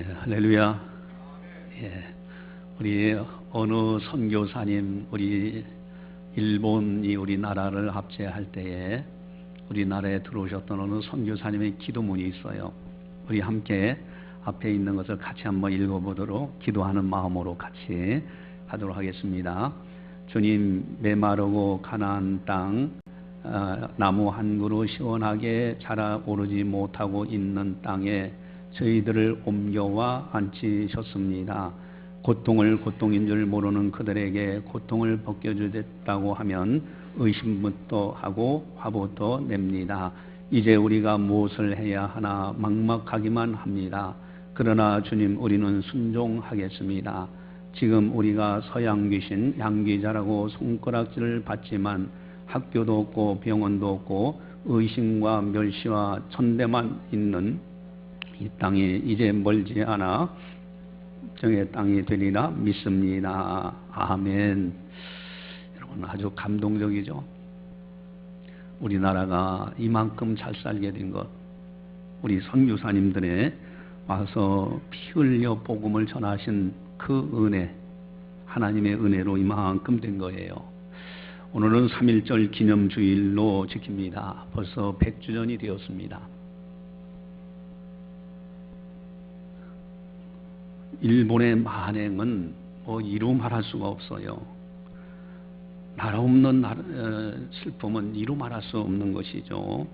할렐루야. 예, 우리 어느 선교사님, 우리 일본이 우리나라를 합제할 때에 우리나라에 들어오셨던 어느 선교사님의 기도문이 있어요. 우리 함께 앞에 있는 것을 같이 한번 읽어보도록 기도하는 마음으로 같이 하도록 하겠습니다. 주님, 메마르고 가나안 땅, 나무 한 그루 시원하게 자라오르지 못하고 있는 땅에 저희들을 옮겨와 앉히셨습니다. 고통을 고통인 줄 모르는 그들에게 고통을 벗겨주겠다고 하면 의심부터 하고 화부터 냅니다. 이제 우리가 무엇을 해야 하나 막막하기만 합니다. 그러나 주님, 우리는 순종하겠습니다. 지금 우리가 서양 귀신, 양귀자라고 손가락질을 받지만 학교도 없고 병원도 없고 의심과 멸시와 천대만 있는 이 땅이 이제 멀지 않아 정의 땅이 되리라 믿습니다. 아멘. 여러분, 아주 감동적이죠. 우리나라가 이만큼 잘 살게 된 것, 우리 선교사님들의 와서 피 흘려 복음을 전하신 그 은혜, 하나님의 은혜로 이만큼 된 거예요. 오늘은 3.1절 기념주일로 지킵니다. 벌써 100주년이 되었습니다. 일본의 만행은 이루 말할 수가 없어요. 나라 없는 슬픔은 이루 말할 수 없는 것이죠.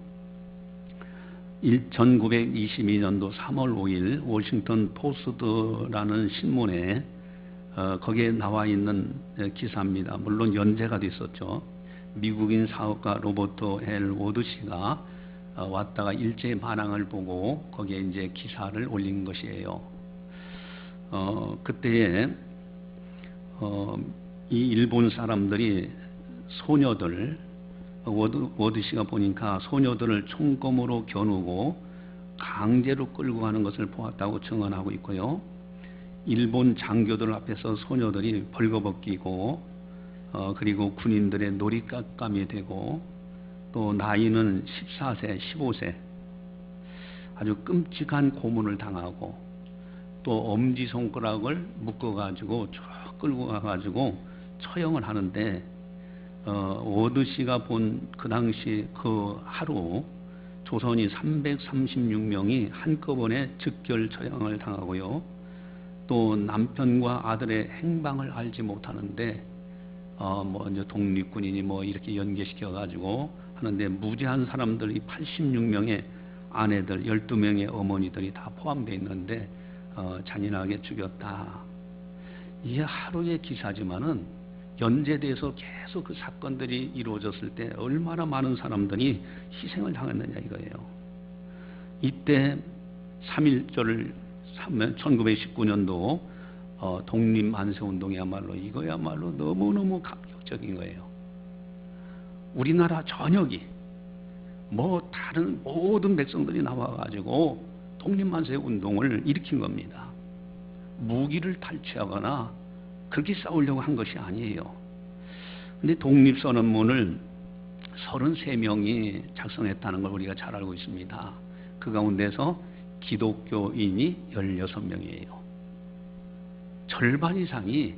1922년도 3월 5일 워싱턴 포스트라는 신문에 거기에 나와 있는 기사입니다. 물론 연재가 됐었죠. 미국인 사업가 로버트 엘 워드 씨가 왔다가 일제 만행을 보고 거기에 이제 기사를 올린 것이에요. 그때에 이 일본 사람들이 소녀들, 워드 씨가 보니까 소녀들을 총검으로 겨누고 강제로 끌고 가는 것을 보았다고 증언하고 있고요. 일본 장교들 앞에서 소녀들이 벌거벗기고 그리고 군인들의 놀이감이 되고 또 나이는 14세, 15세 아주 끔찍한 고문을 당하고 또 엄지손가락을 묶어가지고 쭉 끌고 가가지고 처형을 하는데 워드 씨가 본 그 당시 그 하루 조선이 336명이 한꺼번에 즉결 처형을 당하고요. 또 남편과 아들의 행방을 알지 못하는데 이제 독립군이니 이렇게 연계시켜 가지고 하는데 무지한 사람들이 86명의 아내들, 12명의 어머니들이 다 포함되어 있는데 잔인하게 죽였다. 이게 하루의 기사지만은 연재돼서 계속 그 사건들이 이루어졌을 때 얼마나 많은 사람들이 희생을 당했느냐 이거예요. 이때 3.1절 1919년도 독립만세운동이야말로 이거야말로 너무너무 감격적인 거예요. 우리나라 전역이 다른 모든 백성들이 나와가지고 독립만세운동을 일으킨 겁니다. 무기를 탈취하거나 그렇게 싸우려고 한 것이 아니에요. 근데 독립선언문을 33명이 작성했다는 걸 우리가 잘 알고 있습니다. 그 가운데서 기독교인이 16명이에요. 절반 이상이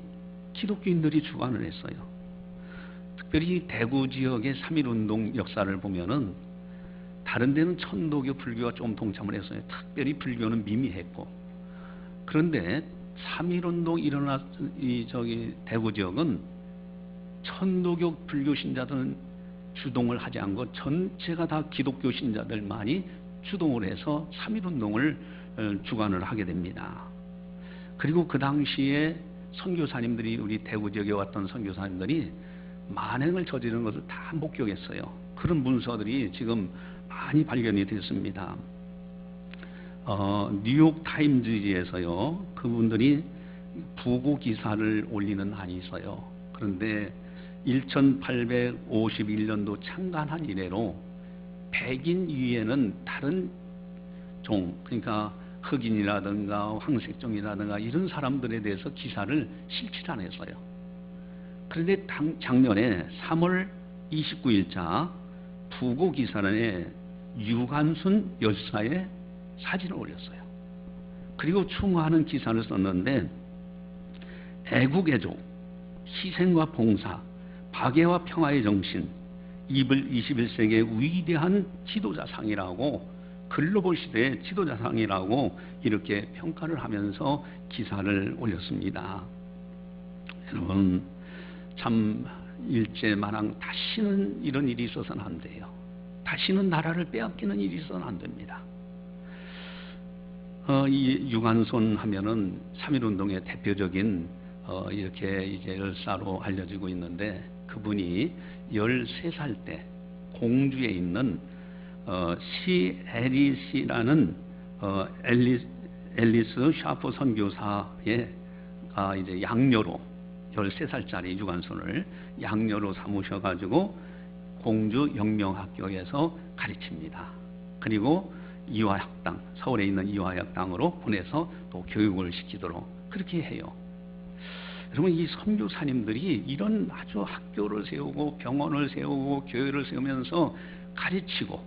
기독교인들이 주관을 했어요. 특별히 대구 지역의 3.1운동 역사를 보면은 다른 데는 천도교, 불교가 좀 동참을 했어요. 특별히 불교는 미미했고. 그런데 3.1운동 일어났 대구 지역은 천도교, 불교 신자들은 주동을 하지 않고 전체가 다 기독교 신자들만이 주동을 해서 3.1운동을 주관을 하게 됩니다. 그리고 그 당시에 선교사님들이 우리 대구 지역에 왔던 선교사님들이 만행을 저지르는 것을 다 목격했어요. 그런 문서들이 지금 많이 발견이 됐습니다. 뉴욕 타임즈지에서요, 그분들이 부고 기사를 올리는 한이 있어요. 그런데 1851년도 창간한 이래로 백인 위에는 다른 종, 그러니까 흑인이라든가 황색종이라든가 이런 사람들에 대해서 기사를 실질 안 했어요. 그런데 작년에 3월 29일자 부고 기사란에 유관순 열사의 사진을 올렸어요. 그리고 충화하는 기사를 썼는데 애국애조, 희생과 봉사, 박애와 평화의 정신, 21세기의 위대한 지도자상이라고, 글로벌 시대의 지도자상이라고 이렇게 평가를 하면서 기사를 올렸습니다. 여러분, 참 일제만왕 다시는 이런 일이 있어서는 안 돼요. 다시는 나라를 빼앗기는 일이 있어서는 안 됩니다. 이 유관손 하면은 3.1운동의 대표적인 이렇게 이제 열사로 알려지고 있는데, 그분이 13살 때 공주에 있는 시 에리시라는 앨리스 샤프 선교사의 이제 양녀로, 13살짜리 유관손을 양녀로 삼으셔가지고 공주 영명학교에서 가르칩니다. 그리고 이화학당, 서울에 있는 이화학당으로 보내서 또 교육을 시키도록 그렇게 해요. 여러분, 이 선교사님들이 이런 아주 학교를 세우고 병원을 세우고 교회를 세우면서 가르치고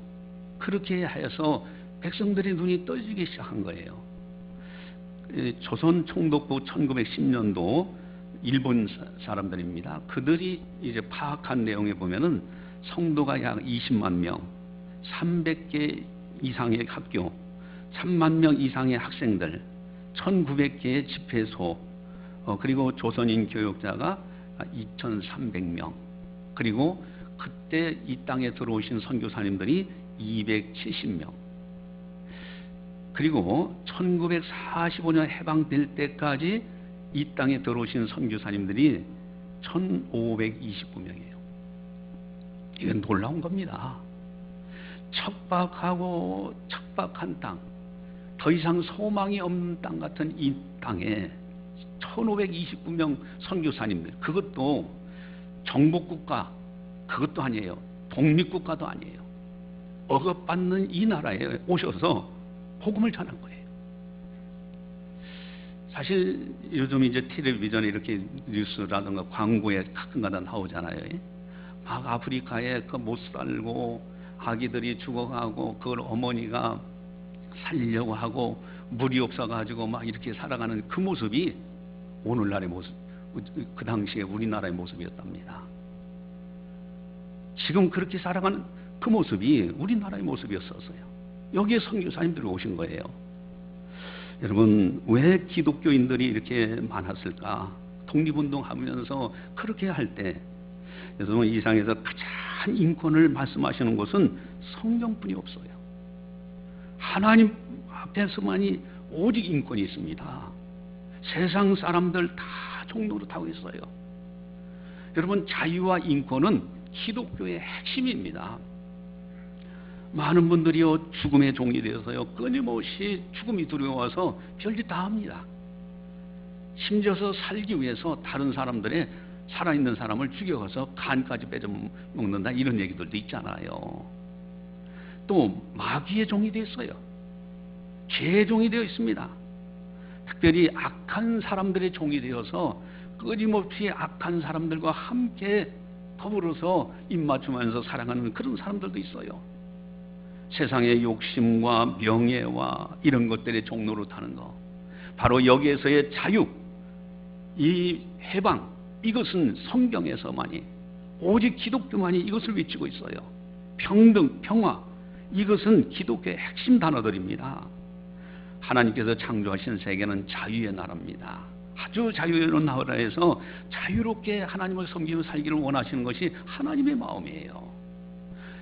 그렇게 해서 백성들의 눈이 떠지기 시작한 거예요. 조선 총독부 1910년도 일본 사람들입니다. 그들이 이제 파악한 내용에 보면은 성도가 약 20만 명, 300개 이상의 학교, 3만 명 이상의 학생들, 1900개의 집회소, 그리고 조선인 교역자가 2300명, 그리고 그때 이 땅에 들어오신 선교사님들이 270명, 그리고 1945년 해방될 때까지 이 땅에 들어오신 선교사님들이 1529명이에요. 이건 놀라운 겁니다. 척박하고 척박한 땅, 더 이상 소망이 없는 땅 같은 이 땅에 1529명 선교사님들, 그것도 정복국가, 그것도 아니에요. 독립국가도 아니에요. 억압받는 이 나라에 오셔서 복음을 전한 거예요. 사실 요즘 이제 텔레비전에 이렇게 뉴스라든가 광고에 가끔가다 나오잖아요. 막 아프리카에 그 못 살고 아기들이 죽어가고 그걸 어머니가 살리려고 하고 물이 없어가지고 막 이렇게 살아가는 그 모습이 오늘날의 모습, 그 당시에 우리나라의 모습이었답니다. 지금 그렇게 살아가는 그 모습이 우리나라의 모습이었었어요. 여기에 선교사님들이 오신 거예요. 여러분, 왜 기독교인들이 이렇게 많았을까? 독립운동하면서 그렇게 할 때, 여러분, 이 세상에서 가장 인권을 말씀하시는 곳은 성경뿐이 없어요. 하나님 앞에서만이 오직 인권이 있습니다. 세상 사람들 다 종로로 타고 있어요. 여러분, 자유와 인권은 기독교의 핵심입니다. 많은 분들이요, 죽음의 종이 되어서요, 끊임없이 죽음이 두려워서 별짓 다 합니다. 심지어서 살기 위해서 다른 사람들의 살아있는 사람을 죽여가서 간까지 빼먹는다, 이런 얘기들도 있잖아요. 또 마귀의 종이 됐어요. 죄의 종이 되어 있습니다. 특별히 악한 사람들의 종이 되어서 끊임없이 악한 사람들과 함께 더불어서 입맞추면서 살아가는 그런 사람들도 있어요. 세상의 욕심과 명예와 이런 것들의 종로로 타는 거, 바로 여기에서의 자유, 이 해방, 이것은 성경에서만이, 오직 기독교만이 이것을 외치고 있어요. 평등, 평화, 이것은 기독교의 핵심 단어들입니다. 하나님께서 창조하신 세계는 자유의 나라입니다. 아주 자유로운 나라에서 자유롭게 하나님을 섬기며 살기를 원하시는 것이 하나님의 마음이에요.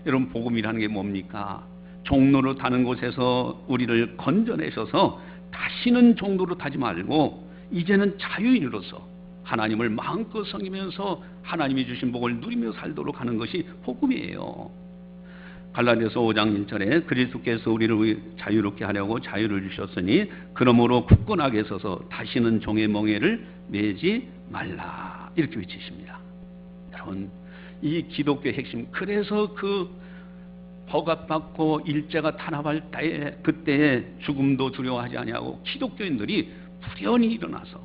여러분, 복음이라는 게 뭡니까? 종로로 타는 곳에서 우리를 건져내셔서 다시는 종로로 타지 말고 이제는 자유인으로서 하나님을 마음껏 섬기면서 하나님이 주신 복을 누리며 살도록 하는 것이 복음이에요. 갈라디아서 5장 1절에 그리스도께서 우리를 자유롭게 하려고 자유를 주셨으니 그러므로 굳건하게 서서 다시는 종의 멍에를 매지 말라, 이렇게 외치십니다. 여러분, 이 기독교의 핵심, 그래서 그 억압받고 일제가 탄압할 때에, 그때에 죽음도 두려워하지 아니하고 기독교인들이 불연히 일어나서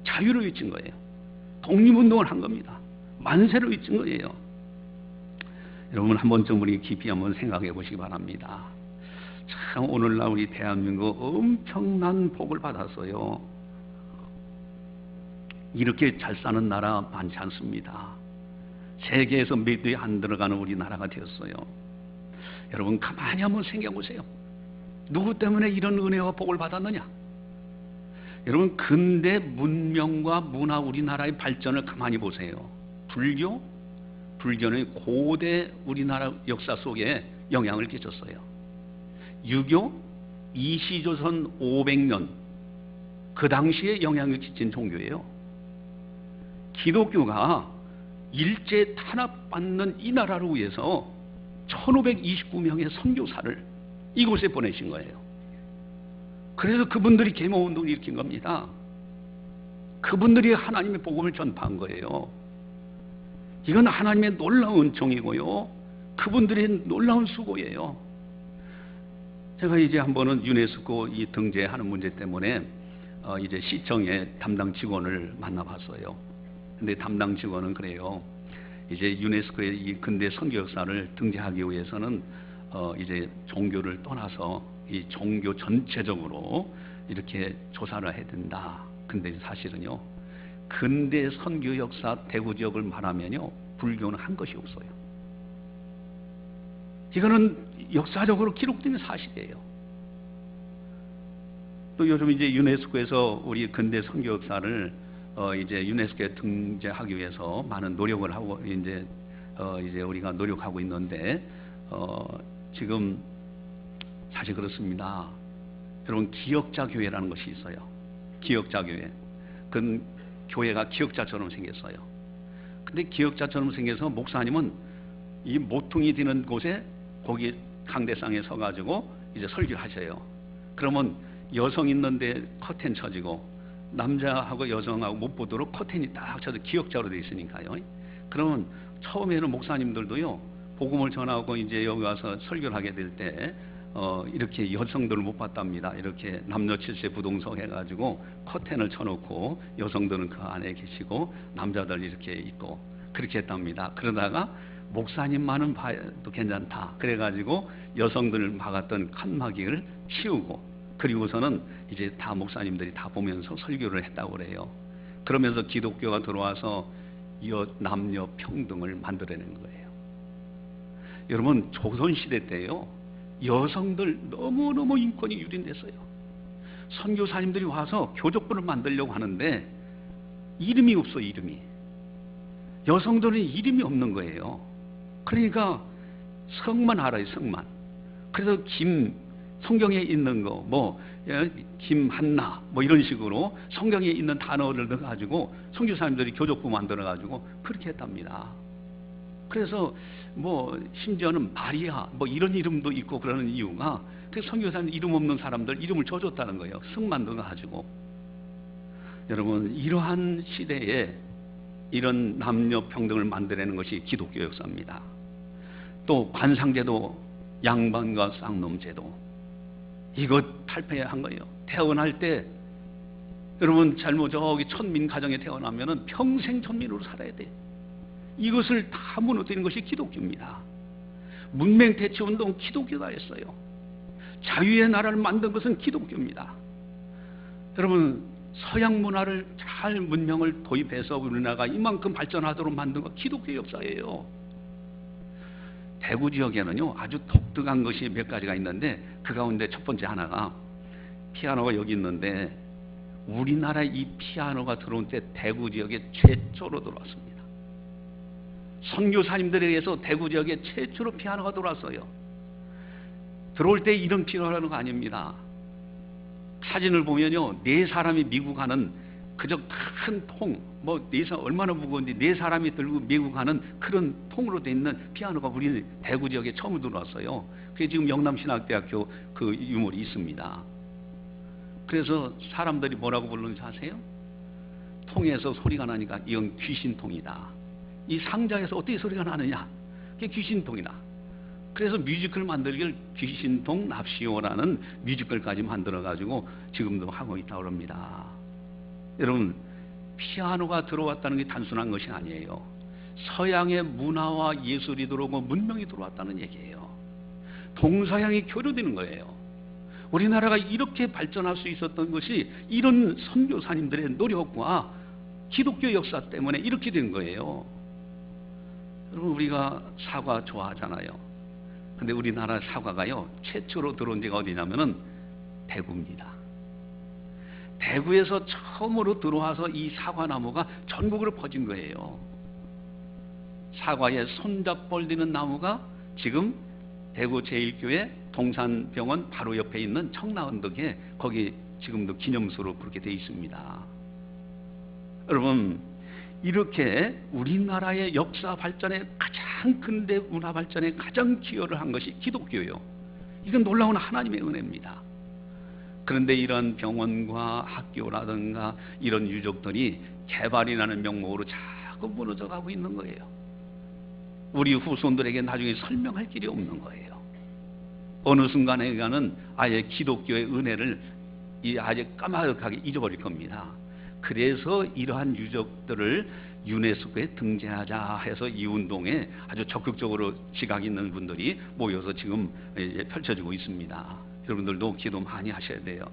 자유를 외친 거예요. 독립운동을 한 겁니다. 만세를 외친 거예요. 여러분, 한 번쯤 우리 깊이 한번 생각해 보시기 바랍니다. 참 오늘날 우리 대한민국 엄청난 복을 받았어요. 이렇게 잘 사는 나라 많지 않습니다. 세계에서 몇 위에 안 들어가는 우리나라가 되었어요. 여러분 가만히 한번 생각해보세요. 누구 때문에 이런 은혜와 복을 받았느냐? 여러분 근대 문명과 문화 우리나라의 발전을 가만히 보세요. 불교는 고대 우리나라 역사 속에 영향을 끼쳤어요. 유교, 이시조선 500년 그 당시에 영향을 끼친 종교예요. 기독교가 일제 탄압받는 이 나라를 위해서 1529명의 선교사를 이곳에 보내신 거예요. 그래서 그분들이 계몽운동을 일으킨 겁니다. 그분들이 하나님의 복음을 전파한 거예요. 이건 하나님의 놀라운 은총이고요. 그분들의 놀라운 수고예요. 제가 이제 한 번은 유네스코 이 등재하는 문제 때문에 이제 시청의 담당 직원을 만나봤어요. 근데 담당 직원은 그래요. 이제 유네스코의 이 근대 선교 역사를 등재하기 위해서는 이제 종교를 떠나서 이 종교 전체적으로 이렇게 조사를 해야 된다. 근데 사실은요, 근대 선교 역사 대구 지역을 말하면요, 불교는 한 것이 없어요. 이거는 역사적으로 기록된 사실이에요. 또 요즘 이제 유네스코에서 우리 근대 선교 역사를 이제 유네스코에 등재하기 위해서 많은 노력을 하고 이제 우리가 노력하고 있는데 지금 사실 그렇습니다. 여러분 기역자 교회라는 것이 있어요. 기역자 교회. 그 교회가 기역자처럼 생겼어요. 근데 기역자처럼 생겨서 목사님은 이 모퉁이 드는 곳에 거기 강대상에 서가지고 이제 설교를 하셔요. 그러면 여성 있는데 커튼 쳐지고 남자하고 여성하고 못 보도록 커튼이 딱 쳐서 기역자로 되어 있으니까요. 그러면 처음에는 목사님들도요, 복음을 전하고 이제 여기 와서 설교를 하게 될 때 이렇게 여성들을 못 봤답니다. 이렇게 남녀 칠세 부동석 해가지고 커튼을 쳐놓고 여성들은 그 안에 계시고 남자들 이렇게 있고 그렇게 했답니다. 그러다가 목사님만은 봐도 괜찮다. 그래가지고 여성들을 막았던 칸막이를 치우고 그리고서는 이제 다 목사님들이 다 보면서 설교를 했다고 그래요. 그러면서 기독교가 들어와서 남녀 평등을 만들어낸 거예요. 여러분 조선시대 때요, 여성들 너무너무 인권이 유린됐어요. 선교사님들이 와서 교족부를 만들려고 하는데 이름이 없어. 이름이. 여성들은 이름이 없는 거예요. 그러니까 성만 알아요. 성만. 그래서 성경에 있는 거 김한나 이런 식으로 성경에 있는 단어를 넣어가지고 선교사님들이 교족부 만들어가지고 그렇게 했답니다. 그래서 심지어는 마리아 이런 이름도 있고 그러는 이유가 그 선교사님 이름 없는 사람들 이름을 줘줬다는 거예요. 성만 넣어가지고. 여러분 이러한 시대에 이런 남녀 평등을 만들어내는 것이 기독교 역사입니다. 또 관상제도, 양반과 쌍놈제도 이거 탈폐한 거예요. 태어날 때 여러분 잘못 저기 천민 가정에 태어나면은 평생 천민으로 살아야 돼. 이것을 다 무너뜨리는 것이 기독교입니다. 문명 대체 운동 기독교가 했어요. 자유의 나라를 만든 것은 기독교입니다. 여러분 서양 문화를 잘 문명을 도입해서 우리나라가 이만큼 발전하도록 만든 것 기독교 역사예요. 대구 지역에는요 아주 독특한 것이 몇 가지가 있는데 그 가운데 첫 번째 하나가 피아노가 여기 있는데 우리나라 이 피아노가 들어온 때 대구 지역에 최초로 들어왔습니다. 선교사님들에 의해서 대구 지역에 최초로 피아노가 들어왔어요. 들어올 때 이런 피아노라는 거 아닙니다. 사진을 보면요 4사람이 미국 가는 그저 큰 통, 네 사람 얼마나 무거운지 4사람이 들고 미국 가는 그런 통으로 돼 있는 피아노가 우리 대구 지역에 처음 들어왔어요. 그게 지금 영남신학대학교 그 유물이 있습니다. 그래서 사람들이 뭐라고 부르는지 아세요? 통에서 소리가 나니까 이건 귀신통이다. 이 상자에서 어떻게 소리가 나느냐? 그게 귀신통이다. 그래서 뮤지컬 만들기를 귀신통 납시오라는 뮤지컬까지 만들어가지고 지금도 하고 있다고 합니다. 여러분 피아노가 들어왔다는 게 단순한 것이 아니에요. 서양의 문화와 예술이 들어오고 문명이 들어왔다는 얘기예요. 동서양이 교류되는 거예요. 우리나라가 이렇게 발전할 수 있었던 것이 이런 선교사님들의 노력과 기독교 역사 때문에 이렇게 된 거예요. 여러분, 우리가 사과 좋아하잖아요. 근데 우리나라 사과가요, 최초로 들어온 데가 어디냐면은 대구입니다. 대구에서 처음으로 들어와서 이 사과나무가 전국으로 퍼진 거예요. 사과에 손잡벌리는 나무가 지금 대구 제1교회 동산병원 바로 옆에 있는 청라언덕에 거기 지금도 기념소로 그렇게 되어 있습니다. 여러분, 이렇게 우리나라의 역사 발전에 가장 근대 문화 발전에 가장 기여를 한 것이 기독교요. 이건 놀라운 하나님의 은혜입니다. 그런데 이런 병원과 학교라든가 이런 유적들이 개발이라는 명목으로 자꾸 무너져 가고 있는 거예요. 우리 후손들에게 나중에 설명할 길이 없는 거예요. 어느 순간에는 아예 기독교의 은혜를 아주 까마득하게 잊어버릴 겁니다. 그래서 이러한 유적들을 유네스코에 등재하자 해서 이 운동에 아주 적극적으로 지각 있는 분들이 모여서 지금 펼쳐지고 있습니다. 여러분들도 기도 많이 하셔야 돼요.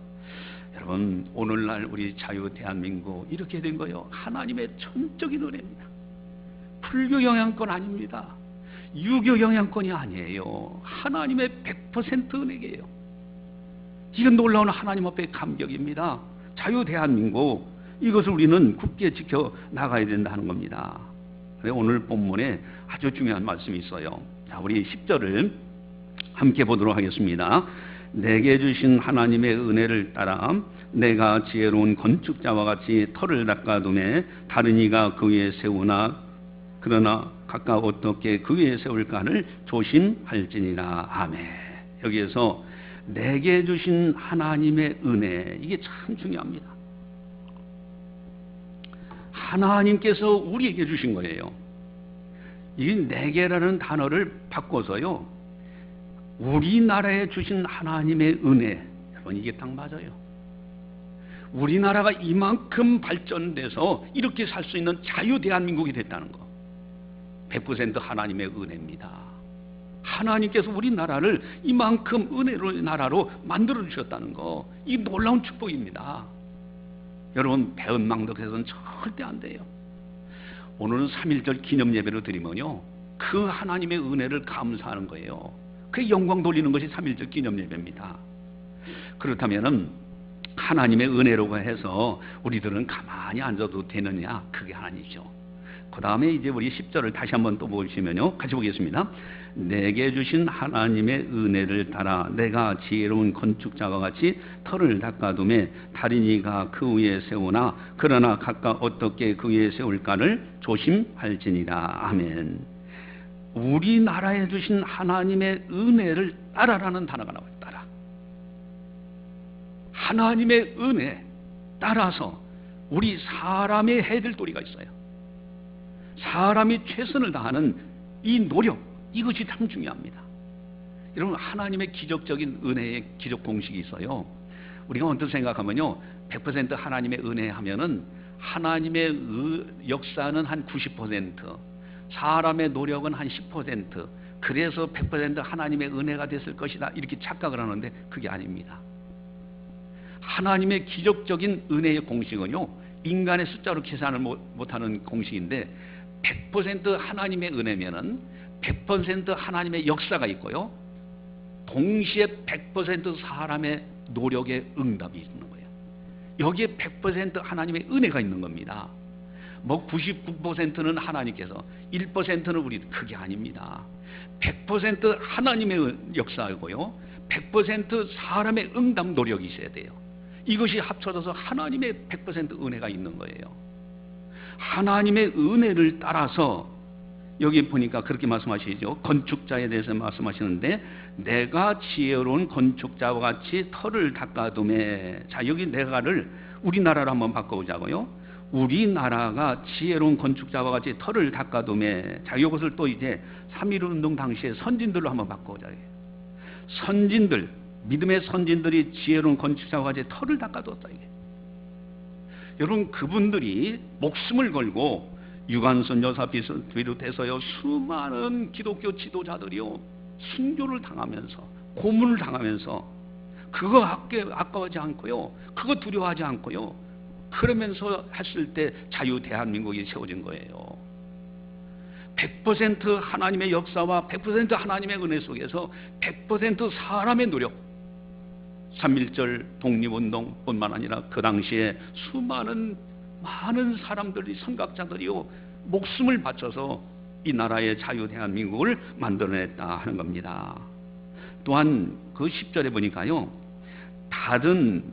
여러분, 오늘날 우리 자유 대한민국 이렇게 된 거예요. 하나님의 전적인 은혜입니다. 불교 영향권 아닙니다. 유교 영향권이 아니에요. 하나님의 100% 은혜예요. 이건 놀라운 하나님 앞에 감격입니다. 자유 대한민국, 이것을 우리는 굳게 지켜 나가야 된다는 겁니다. 오늘 본문에 아주 중요한 말씀이 있어요. 자, 우리 10절을 함께 보도록 하겠습니다. 내게 주신 하나님의 은혜를 따라 내가 지혜로운 건축자와 같이 터를 닦아두매 다른 이가 그 위에 세우나 그러나 각각 어떻게 그 위에 세울까를 조심할지니라. 아멘. 여기에서 내게 주신 하나님의 은혜, 이게 참 중요합니다. 하나님께서 우리에게 주신 거예요. 이 내게라는 단어를 바꿔서요, 우리나라에 주신 하나님의 은혜. 여러분, 이게 딱 맞아요. 우리나라가 이만큼 발전돼서 이렇게 살 수 있는 자유 대한민국이 됐다는 거, 100% 하나님의 은혜입니다. 하나님께서 우리나라를 이만큼 은혜로운 나라로 만들어 주셨다는 거, 이 놀라운 축복입니다. 여러분, 배은망덕해서는 절대 안 돼요. 오늘은 3.1절 기념 예배를 드리면요, 그 하나님의 은혜를 감사하는 거예요. 그 영광 돌리는 것이 3.1절 기념 예배입니다. 그렇다면은 하나님의 은혜라고 해서 우리들은 가만히 앉아도 되느냐? 그게 아니죠. 그 다음에 이제 우리 10절을 다시 한번 또 보시면요, 같이 보겠습니다. 내게 주신 하나님의 은혜를 따라 내가 지혜로운 건축자와 같이 터를 닦아두매 다른 이가 그 위에 세우나 그러나 각각 어떻게 그 위에 세울까를 조심할지니라. 아멘. 우리나라에 주신 하나님의 은혜를 따라라는 단어가 나와요. 따라. 하나님의 은혜 따라서 우리 사람의 해야 될 도리가 있어요. 사람이 최선을 다하는 이 노력, 이것이 참 중요합니다. 여러분, 하나님의 기적적인 은혜의 기적 공식이 있어요. 우리가 언뜻 생각하면요, 100% 하나님의 은혜 하면은 하나님의 역사는 한 90%, 사람의 노력은 한 10%, 그래서 100% 하나님의 은혜가 됐을 것이다, 이렇게 착각을 하는데 그게 아닙니다. 하나님의 기적적인 은혜의 공식은요, 인간의 숫자로 계산을 못하는 공식인데 100% 하나님의 은혜면은 100% 하나님의 역사가 있고요, 동시에 100% 사람의 노력의 응답이 있는 거예요. 여기에 100% 하나님의 은혜가 있는 겁니다. 뭐 99%는 하나님께서, 1%는 우리, 그게 아닙니다. 100% 하나님의 역사이고요, 100% 사람의 응답 노력이 있어야 돼요. 이것이 합쳐져서 하나님의 100% 은혜가 있는 거예요. 하나님의 은혜를 따라서 여기 보니까 그렇게 말씀하시죠. 건축자에 대해서 말씀하시는데 내가 지혜로운 건축자와 같이 터를 닦아두매. 자, 여기 내가를 우리나라로 한번 바꿔보자고요. 우리나라가 지혜로운 건축자와 같이 터를 닦아두매. 자, 이것을 또 이제 3.1운동 당시에 선진들로 한번 바꿔보자. 선진들, 믿음의 선진들이 지혜로운 건축자와 같이 터를 닦아뒀다, 이게. 여러분, 그분들이 목숨을 걸고 유관순 여사 비롯해서요, 수많은 기독교 지도자들이요, 순교를 당하면서, 고문을 당하면서 그거 아까워하지 않고요. 그거 두려워하지 않고요. 그러면서 했을 때 자유 대한민국이 세워진 거예요. 100% 하나님의 역사와 100% 하나님의 은혜 속에서 100% 사람의 노력, 3.1절 독립운동뿐만 아니라 그 당시에 많은 사람들이, 선각자들이요, 목숨을 바쳐서 이 나라의 자유 대한민국을 만들어냈다 하는 겁니다. 또한 그 10절에 보니까요, 다른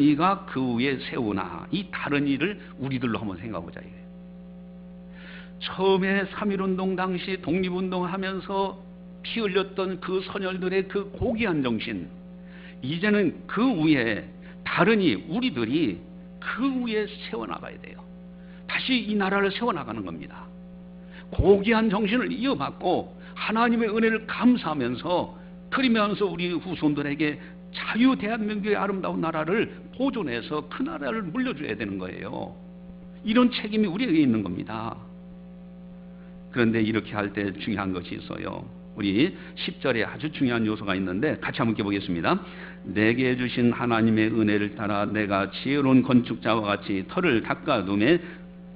이가 그 위에 세우나, 이 다른 이를 우리들로 한번 생각해보자 이거예요. 처음에 3.1운동 당시 독립운동 하면서 피 흘렸던 그 선열들의 그 고귀한 정신, 이제는 그 위에 다른 이, 우리들이 그 위에 세워나가야 돼요. 다시 이 나라를 세워나가는 겁니다. 고귀한 정신을 이어받고 하나님의 은혜를 감사하면서, 그러면서 우리 후손들에게 자유 대한민국의 아름다운 나라를 보존해서 그 나라를 물려줘야 되는 거예요. 이런 책임이 우리에게 있는 겁니다. 그런데 이렇게 할 때 중요한 것이 있어요. 우리 10절에 아주 중요한 요소가 있는데 같이 한번 읽어보겠습니다. 내게 주신 하나님의 은혜를 따라 내가 지혜로운 건축자와 같이 터를 닦아둠에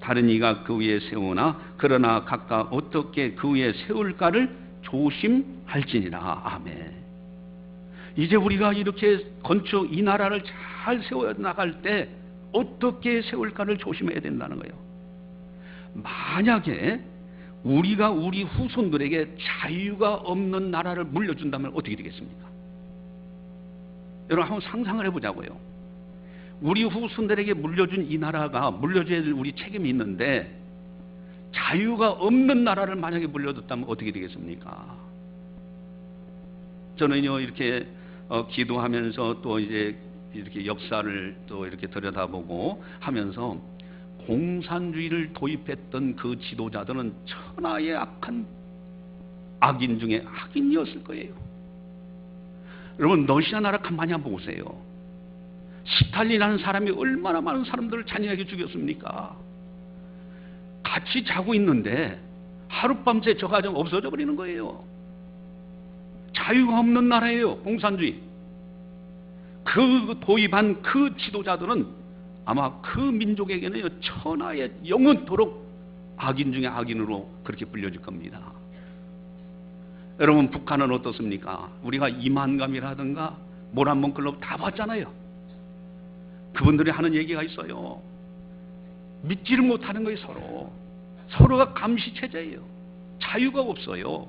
다른 이가 그 위에 세우나 그러나 각각 어떻게 그 위에 세울까를 조심할지니라. 아멘. 이제 우리가 이렇게 이 나라를 잘 세워나갈 때 어떻게 세울까를 조심해야 된다는 거예요. 만약에 우리가 우리 후손들에게 자유가 없는 나라를 물려준다면 어떻게 되겠습니까? 여러분 한번 상상을 해보자고요. 우리 후손들에게 물려준 이 나라가, 물려줘야 될 우리 책임이 있는데 자유가 없는 나라를 만약에 물려줬다면 어떻게 되겠습니까? 저는요, 이렇게 기도하면서 또 이제 이렇게 역사를 또 이렇게 들여다보고 하면서 공산주의를 도입했던 그 지도자들은 천하의 악한 악인 중에 악인이었을 거예요. 여러분, 러시아 나라 가만히 한번 보세요. 스탈린이라는 사람이 얼마나 많은 사람들을 잔인하게 죽였습니까? 같이 자고 있는데 하룻밤새 저 가정 없어져 버리는 거예요. 자유가 없는 나라예요, 공산주의. 그 도입한 그 지도자들은 아마 그 민족에게는 천하의 영원토록 악인 중에 악인으로 그렇게 불려질 겁니다. 여러분, 북한은 어떻습니까? 우리가 이만감이라든가 모란몬클럽 다 봤잖아요. 그분들이 하는 얘기가 있어요. 믿지를 못하는 거예요. 서로가 감시체제예요. 자유가 없어요.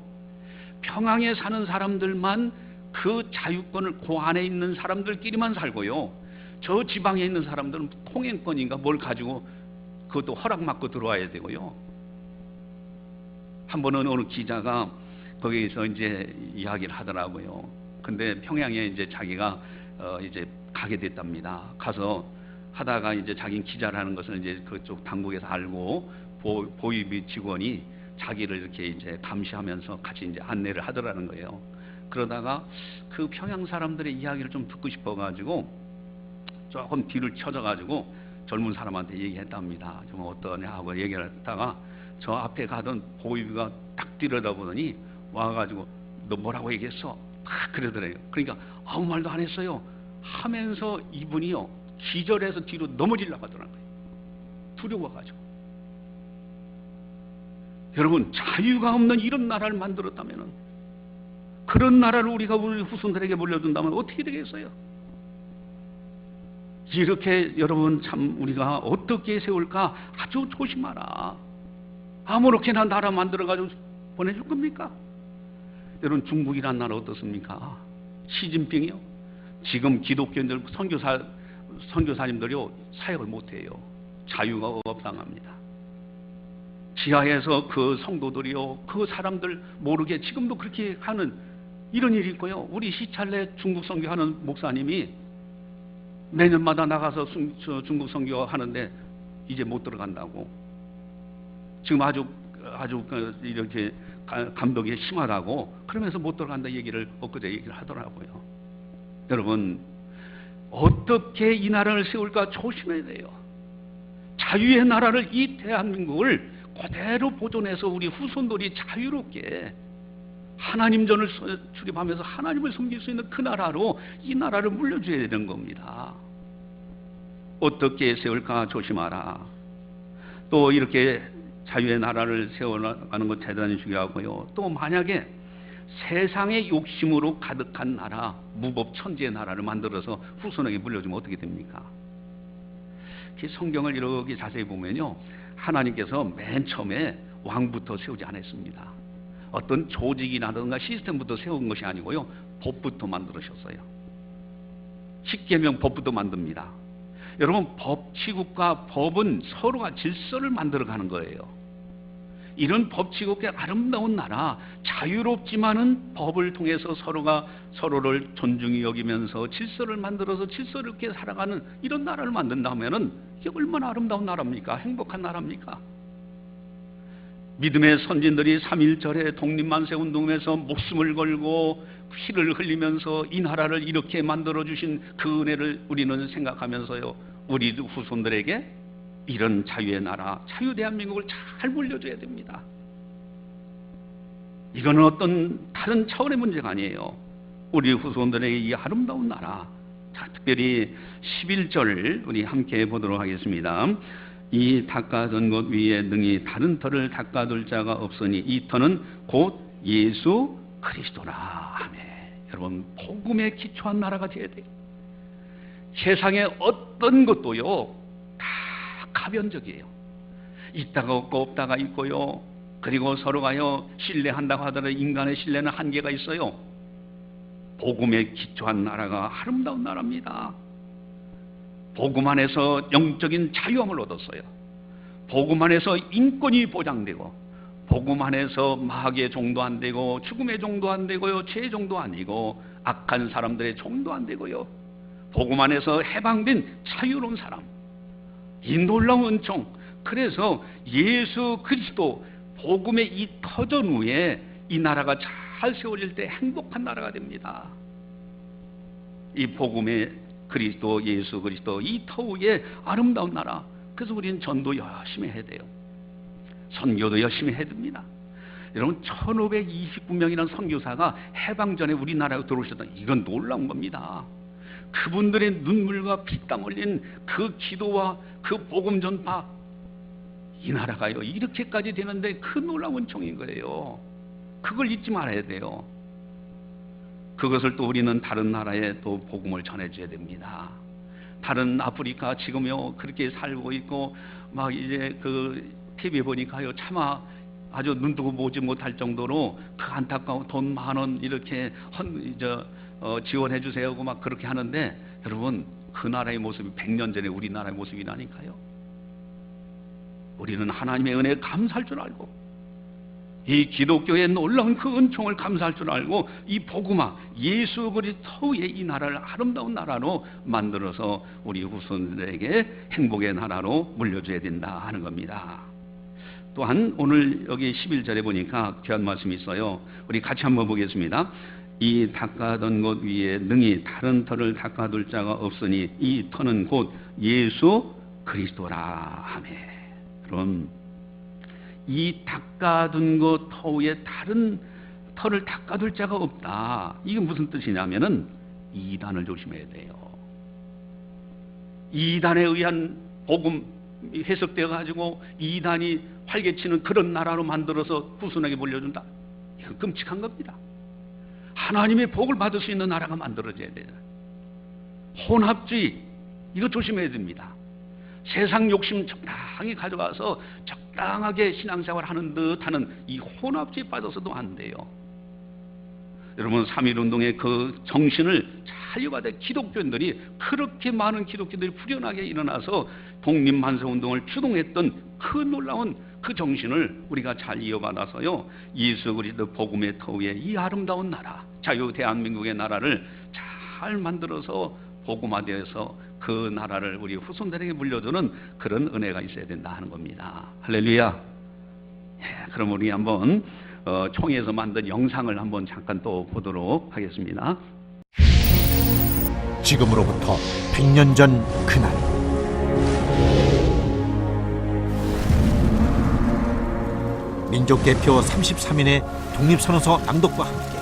평양에 사는 사람들만 그 자유권을, 그 안에 있는 사람들끼리만 살고요, 저 지방에 있는 사람들은 통행권인가 뭘 가지고 그것도 허락받고 들어와야 되고요. 한 번은 어느 기자가 거기에서 이제 이야기를 하더라고요. 근데 평양에 이제 자기가 이제 가게 됐답니다. 가서 하다가 이제 자기는 기자라는 것을 이제 그쪽 당국에서 알고 보위비 직원이 자기를 이렇게 이제 감시하면서 같이 이제 안내를 하더라는 거예요. 그러다가 그 평양 사람들의 이야기를 좀 듣고 싶어가지고 조금 뒤를 쳐져가지고 젊은 사람한테 얘기했답니다. 좀 어떠냐 하고 얘기를 했다가 저 앞에 가던 보위비가 딱 들여다보더니 와가지고 너 뭐라고 얘기했어? 딱 그러더래요. 그러니까 아무 말도 안 했어요 하면서 이분이요, 기절해서 뒤로 넘어지려고 하더라고요. 두려워가지고. 여러분, 자유가 없는 이런 나라를 만들었다면, 그런 나라를 우리가 우리 후손들에게 물려준다면 어떻게 되겠어요? 이렇게 여러분, 참 우리가 어떻게 세울까 아주 조심하라. 아무렇게나 나라 만들어가지고 보내줄 겁니까? 여러분, 중국이란 나라 어떻습니까? 시진핑이요, 지금 기독교인들 선교사님들이요 사역을 못해요. 자유가 억압당합니다. 지하에서 그 성도들이요, 그 사람들 모르게 지금도 그렇게 하는 이런 일이 있고요. 우리 시찰례 중국 선교하는 목사님이 매년마다 나가서 중국 선교하는데 이제 못 들어간다고. 지금 아주 이렇게 감독이 심하다고 그러면서 못 들어간다 얘기를 엊그제 얘기를 하더라고요. 여러분, 어떻게 이 나라를 세울까 조심해야 돼요. 자유의 나라를, 이 대한민국을 그대로 보존해서 우리 후손들이 자유롭게 하나님 전을 출입하면서 하나님을 섬길 수 있는 그 나라로 이 나라를 물려줘야 되는 겁니다. 어떻게 세울까 조심하라. 또 이렇게 자유의 나라를 세워나가는 것 대단히 중요하고요. 또 만약에 세상의 욕심으로 가득한 나라, 무법 천지의 나라를 만들어서 후손에게 물려주면 어떻게 됩니까? 성경을 이렇게 자세히 보면요, 하나님께서 맨 처음에 왕부터 세우지 않았습니다. 어떤 조직이라든가 시스템부터 세운 것이 아니고요, 법부터 만들으셨어요. 십계명 법부터 만듭니다. 여러분, 법치국과 법은 서로가 질서를 만들어가는 거예요. 이런 법치국의 아름다운 나라, 자유롭지만은 법을 통해서 서로가 서로를 존중히 여기면서 질서를 만들어서 질서를 있게 살아가는 이런 나라를 만든다면은 이게 얼마나 아름다운 나라입니까? 행복한 나라입니까? 믿음의 선진들이 3.1절에 독립만세 운동에서 목숨을 걸고 피를 흘리면서 이 나라를 이렇게 만들어주신 그 은혜를 우리는 생각하면서요, 우리 후손들에게 이런 자유의 나라, 자유 대한민국을 잘 물려줘야 됩니다. 이거는 어떤 다른 차원의 문제가 아니에요. 우리 후손들에게 이 아름다운 나라, 자, 특별히 11절 우리 함께 보도록 하겠습니다. 이 닦아둔 것 위에 능히 다른 터를 닦아둘 자가 없으니 이 터는 곧 예수 그리스도라. 아멘. 여러분, 복음에 기초한 나라가 되어야 돼요. 세상에 어떤 것도요 다 가변적이에요. 있다가 없고 없다가 있고요. 그리고 서로가요 신뢰한다고 하더라도 인간의 신뢰는 한계가 있어요. 복음에 기초한 나라가 아름다운 나라입니다. 복음 안에서 영적인 자유함을 얻었어요. 복음 안에서 인권이 보장되고, 복음 안에서 마귀의 종도 안 되고, 죽음의 종도 안 되고요, 죄의 종도 아니고, 악한 사람들의 종도 안 되고요, 복음 안에서 해방된 자유로운 사람, 이 놀라운 은총. 그래서 예수 그리스도 복음의 이 터전 후에 이 나라가 잘 세워질 때 행복한 나라가 됩니다. 이 복음의 그리스도, 예수 그리스도 이 터위의 아름다운 나라. 그래서 우리는 전도 열심히 해야 돼요. 선교도 열심히 해야 됩니다. 여러분, 1529명이라는 선교사가 해방 전에 우리나라에 들어오셨다. 이건 놀라운 겁니다. 그분들의 눈물과 피땀 흘린 그 기도와 그 복음 전파, 이 나라가요 이렇게까지 되는데 그 놀라운 은총인 거예요. 그걸 잊지 말아야 돼요. 그것을 또 우리는 다른 나라에 또 복음을 전해줘야 됩니다. 다른 아프리카 지금요 그렇게 살고 있고, 막 이제 그 TV에 보니까요 차마 아주 눈뜨고 보지 못할 정도로 그 안타까운 돈 10,000원 이렇게 지원해 주세요 하고 막 그렇게 하는데, 여러분 그 나라의 모습이 100년 전에 우리나라의 모습이라니까요. 우리는 하나님의 은혜에 감사할 줄 알고, 이 기독교의 놀라운 그 은총을 감사할 줄 알고, 이 복음화 예수 그리스도의 이 나라를 아름다운 나라로 만들어서 우리 후손들에게 행복의 나라로 물려줘야 된다 하는 겁니다. 또한 오늘 여기 11절에 보니까 귀한 말씀이 있어요. 우리 같이 한번 보겠습니다. 이 닦아둔 것 위에 능히 다른 터를 닦아둘 자가 없으니 이 터는 곧 예수 그리스도라 하매. 그럼 이 닦아둔 것 터 위에 다른 터를 닦아둘 자가 없다. 이게 무슨 뜻이냐면은 이단을 조심해야 돼요. 이단에 의한 복음 해석되어 가지고 이단이 활개치는 그런 나라로 만들어서 후손에게 물려준다. 이건 끔찍한 겁니다. 하나님의 복을 받을 수 있는 나라가 만들어져야 돼요. 혼합주의 이거 조심해야 됩니다. 세상 욕심 적당히 가져가서 적당하게 신앙생활 하는 듯하는 이 혼합주의에 빠져서도 안 돼요. 여러분 3.1운동의 그 정신을 잘 이어가다 기독교인들이, 그렇게 많은 기독교인들이 후련하게 일어나서 독립만세운동을 주동했던 그 놀라운 그 정신을 우리가 잘 이어받아서요 예수 그리스도 복음의 터 위에 이 아름다운 나라, 자유 대한민국의 나라를 잘 만들어서 복음화되어서 그 나라를 우리 후손들에게 물려주는 그런 은혜가 있어야 된다 하는 겁니다. 할렐루야. 예, 그럼 우리 한번 총회에서 만든 영상을 한번 잠깐 또 보도록 하겠습니다. 지금으로부터 100년 전 그날, 민족대표 33인의 독립선언서 낭독과 함께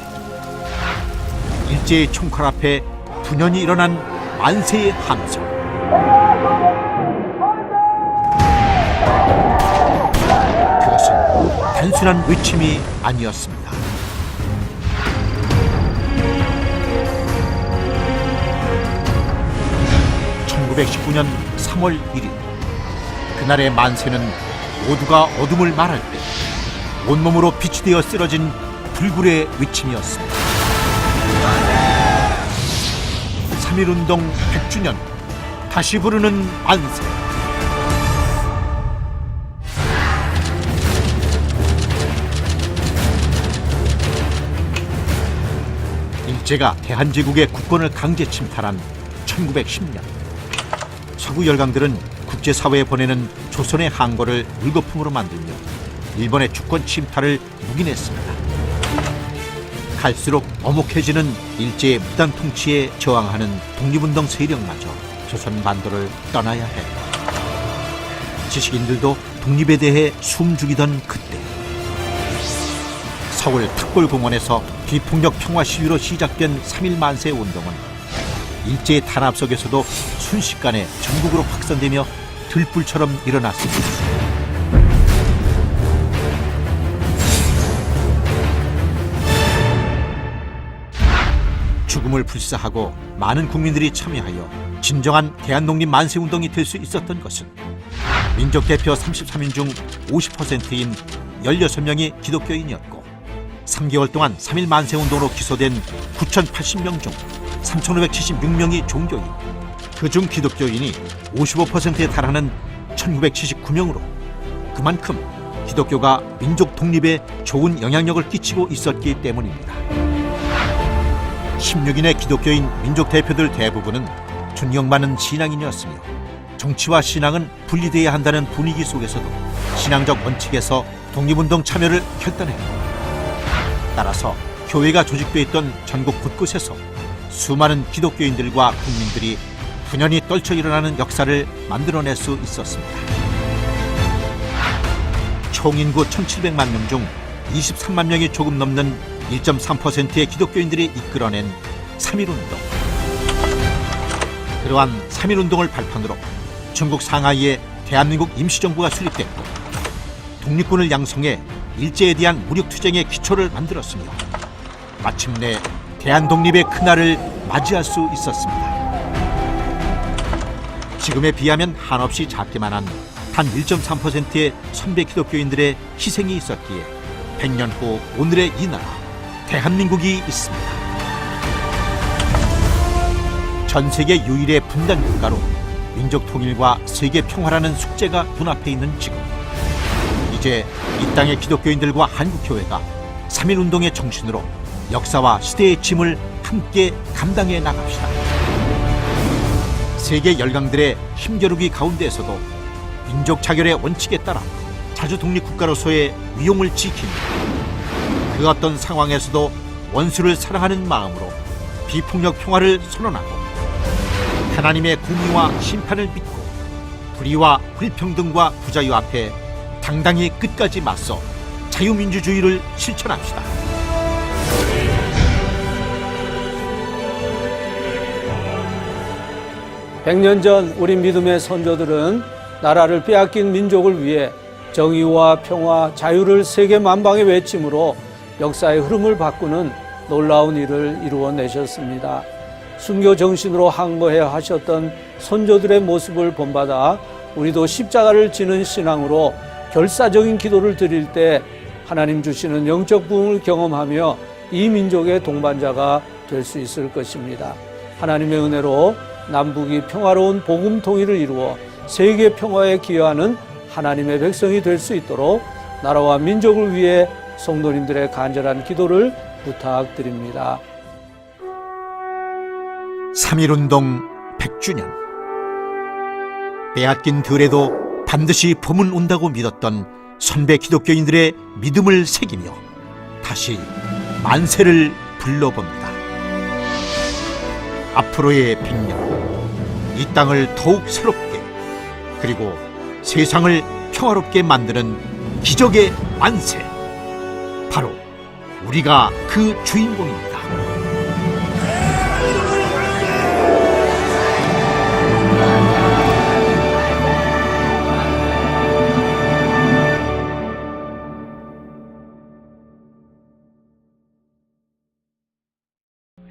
일제의 총칼 앞에 분연히 일어난 만세의 함성. 그것은 단순한 외침이 아니었습니다. (1919년 3월 1일) 그날의 만세는 모두가 어둠을 말할 때 온몸으로 빛이 되어 쓰러진 불굴의 외침이었습니다. 3.1운동 100주년 다시 부르는 만세. 일제가 대한제국의 국권을 강제 침탈한 1910년, 서구 열강들은 국제사회에 보내는 조선의 항거를 물거품으로 만들며 일본의 주권 침탈을 묵인했습니다. 갈수록 엄혹해지는 일제의 무단 통치에 저항하는 독립운동 세력마저 조선 반도를 떠나야 했다. 지식인들도 독립에 대해 숨죽이던 그때, 서울 탁골공원에서 비폭력 평화 시위로 시작된 3.1 만세 운동은 일제의 탄압 속에서도 순식간에 전국으로 확산되며 들불처럼 일어났습니다. 죽음을 불사하고 많은 국민들이 참여하여 진정한 대한독립 만세운동이 될 수 있었던 것은 민족대표 33인 중 50%인 16명이 기독교인이었고 3개월 동안 3.1 만세운동으로 기소된 9,080명 중 3,576명이 종교인, 그중 기독교인이 55%에 달하는 1,979명으로 그만큼 기독교가 민족 독립에 좋은 영향력을 끼치고 있었기 때문입니다. 16인의 기독교인 민족 대표들 대부분은 존경받는 신앙인이었으며 정치와 신앙은 분리되어야 한다는 분위기 속에서도 신앙적 원칙에서 독립운동 참여를 결단했고, 따라서 교회가 조직돼 있던 전국 곳곳에서 수많은 기독교인들과 국민들이 분연히 떨쳐 일어나는 역사를 만들어낼 수 있었습니다. 총인구 1,700만 명 중 23만 명이 조금 넘는 1.3%의 기독교인들이 이끌어낸 3.1운동. 그러한 3.1운동을 발판으로 중국 상하이에 대한민국 임시정부가 수립됐고 독립군을 양성해 일제에 대한 무력투쟁의 기초를 만들었으며 마침내 대한독립의 그날을 맞이할 수 있었습니다. 지금에 비하면 한없이 작기만 한 단 1.3%의 선배 기독교인들의 희생이 있었기에 100년 후 오늘의 이 나라 대한민국이 있습니다. 전 세계 유일의 분단 국가로 민족 통일과 세계 평화라는 숙제가 눈앞에 있는 지금, 이제 이 땅의 기독교인들과 한국교회가 3.1운동의 정신으로 역사와 시대의 짐을 함께 감당해 나갑시다. 세계 열강들의 힘겨루기 가운데에서도 민족 자결의 원칙에 따라 자주 독립국가로서의 위용을 지키며 그 어떤 상황에서도 원수를 사랑하는 마음으로 비폭력 평화를 선언하고 하나님의 공의와 심판을 믿고 불의와 불평등과 부자유 앞에 당당히 끝까지 맞서 자유민주주의를 실천합시다. (100년) 전 우리 믿음의 선조들은 나라를 빼앗긴 민족을 위해 정의와 평화, 자유를 세계 만방에 외침으로 역사의 흐름을 바꾸는 놀라운 일을 이루어내셨습니다. 순교 정신으로 항거해 하셨던 선조들의 모습을 본받아 우리도 십자가를 지는 신앙으로 결사적인 기도를 드릴 때 하나님 주시는 영적 부흥을 경험하며 이 민족의 동반자가 될 수 있을 것입니다. 하나님의 은혜로 남북이 평화로운 복음 통일을 이루어 세계 평화에 기여하는 하나님의 백성이 될 수 있도록 나라와 민족을 위해 성도님들의 간절한 기도를 부탁드립니다. 3.1운동 100주년. 빼앗긴 들에도 반드시 봄은 온다고 믿었던 선배 기독교인들의 믿음을 새기며 다시 만세를 불러봅니다. 앞으로의 100년, 이 땅을 더욱 새롭게 그리고 세상을 평화롭게 만드는 기적의 만세. 바로 우리가 그 주인공입니다.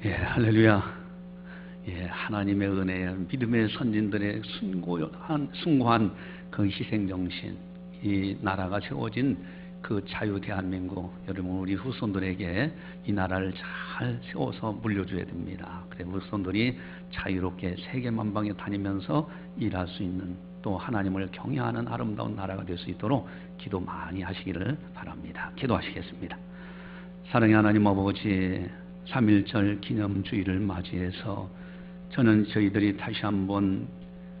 예, 할렐루야. 예, 하나님의 은혜, 믿음의 선진들의 숭고한 그 희생 정신, 이 나라가 세워진 그 자유 대한민국, 여러분 우리 후손들에게 이 나라를 잘 세워서 물려줘야 됩니다. 그래 후손들이 자유롭게 세계 만방에 다니면서 일할 수 있는, 또 하나님을 경외하는 아름다운 나라가 될 수 있도록 기도 많이 하시기를 바랍니다. 기도하시겠습니다. 사랑의 하나님 아버지, 3.1절 기념주의를 맞이해서 저는 저희들이 다시 한번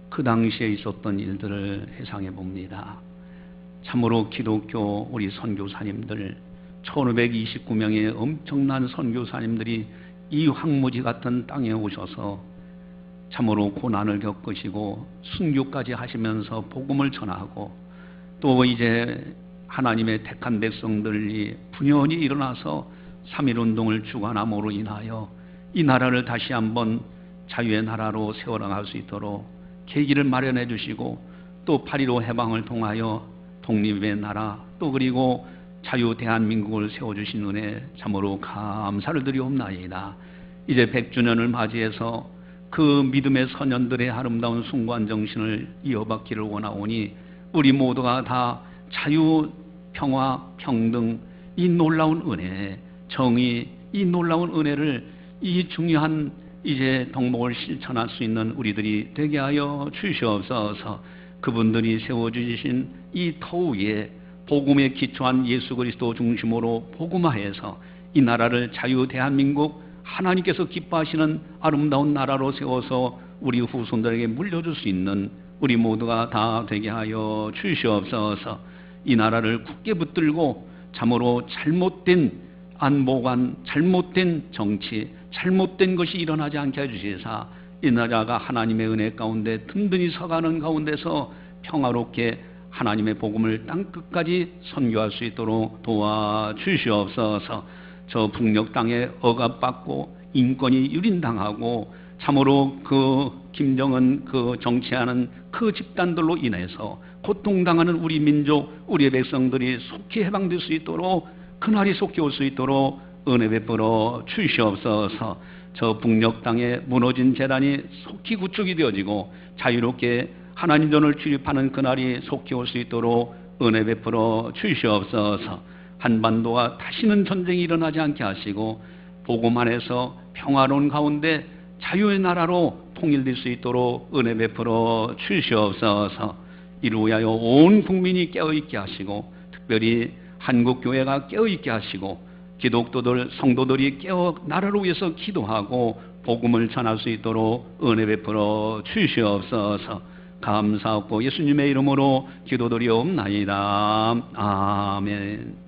그 당시에 있었던 일들을 회상해 봅니다. 참으로 기독교 우리 선교사님들 1529명의 엄청난 선교사님들이 이 황무지 같은 땅에 오셔서 참으로 고난을 겪으시고 순교까지 하시면서 복음을 전하고, 또 이제 하나님의 택한 백성들이 분연히 일어나서 3.1운동을 주관함으로 인하여 이 나라를 다시 한번 자유의 나라로 세워나갈 수 있도록 계기를 마련해 주시고, 또 8.15 해방을 통하여 독립의 나라, 또 그리고 자유 대한민국을 세워주신 은혜 참으로 감사를 드리옵나이다. 이제 100주년을 맞이해서 그 믿음의 선연들의 아름다운 숭고한 정신을 이어받기를 원하오니, 우리 모두가 다 자유, 평화, 평등, 이 놀라운 은혜, 정의, 이 놀라운 은혜를, 이 중요한 이제 덕목을 실천할 수 있는 우리들이 되게 하여 주시옵소서. 그분들이 세워주신 이 터 위에 복음에 기초한 예수 그리스도 중심으로 복음화해서 이 나라를 자유 대한민국, 하나님께서 기뻐하시는 아름다운 나라로 세워서 우리 후손들에게 물려줄 수 있는 우리 모두가 다 되게 하여 주시옵소서. 이 나라를 굳게 붙들고 참으로 잘못된 안보관, 잘못된 정치, 잘못된 것이 일어나지 않게 해주시사 이 나라가 하나님의 은혜 가운데 든든히 서가는 가운데서 평화롭게 하나님의 복음을 땅끝까지 선교할 수 있도록 도와주시옵소서. 저 북녘 땅에 억압받고 인권이 유린당하고 참으로 그 김정은 그 정치하는 그 집단들로 인해서 고통당하는 우리 민족, 우리의 백성들이 속히 해방될 수 있도록, 그날이 속히 올 수 있도록 은혜 베풀어 주시옵소서. 저 북녘 땅에 무너진 재단이 속히 구축이 되어지고 자유롭게 하나님 전을 출입하는 그날이 속히 올 수 있도록 은혜 베풀어 주시옵소서. 한반도가 다시는 전쟁이 일어나지 않게 하시고 복음 안에서 평화로운 가운데 자유의 나라로 통일될 수 있도록 은혜 베풀어 주시옵소서. 이를 위하여 온 국민이 깨어있게 하시고, 특별히 한국교회가 깨어있게 하시고, 기독도들, 성도들이 깨어 나라를 위해서 기도하고 복음을 전할 수 있도록 은혜 베풀어 주시옵소서. 감사하고 예수님의 이름으로 기도드리옵나이다. 아멘.